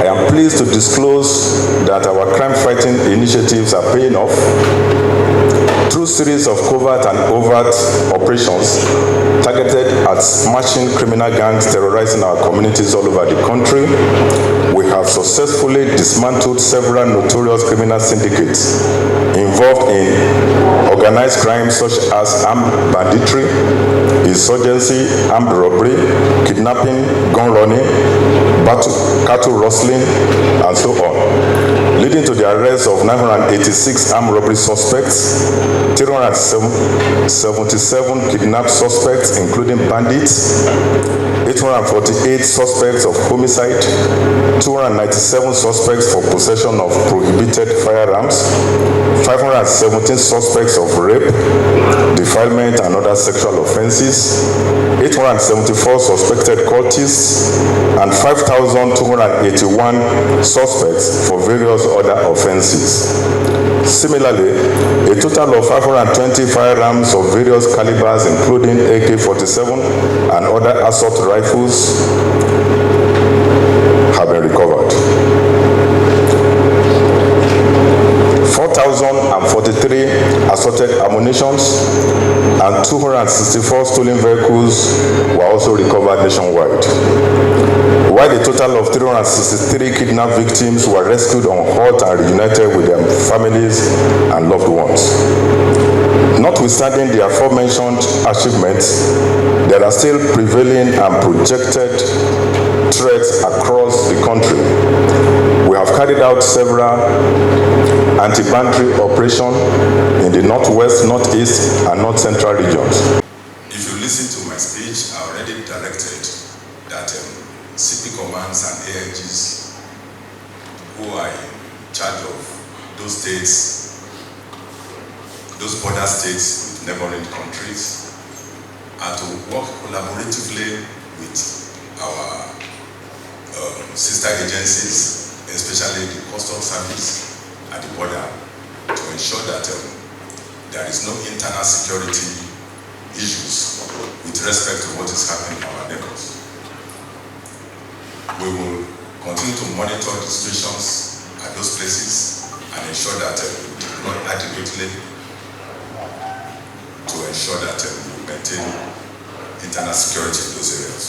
I am pleased to disclose that our crime-fighting initiatives are paying off. Through series of covert and overt operations targeted at smashing criminal gangs terrorizing our communities all over the country, we have successfully dismantled several notorious criminal syndicates involved in organized crime such as armed banditry, insurgency, armed robbery, kidnapping, gun running, cattle rustling, and so on, leading to the arrest of 986 armed robbery suspects, 377 kidnapped suspects, including bandits, 848 suspects of homicide, 297 suspects for possession of prohibited firearms, 517 suspects of rape, defilement, and other sexual offenses, 874 suspected cultists, and 5,281 suspects for various other offenses. Similarly, a total of 520 firearms of various calibers, including AK-47 and other assault rifles, have been recovered. 4,043 assorted ammunitions and 264 stolen vehicles were also recovered nationwide, while a total of 363 kidnapped victims were rescued unhurt and reunited with their families and loved ones. Notwithstanding the aforementioned achievements, there are still prevailing and projected threats across the country. We have carried out several anti-banditry operations in the northwest, northeast, and north central regions. If you listen to my speech, I already directed that CP commands and AIGs who are in charge of those states, those border states with neighboring countries, are to work collaboratively with our sister agencies, especially the Customs Service at the border, to ensure that there is no internal security issues with respect to what is happening in our neighbors. We will continue to monitor the situations at those places and ensure that we deploy adequately to ensure that we maintain internal security in those areas.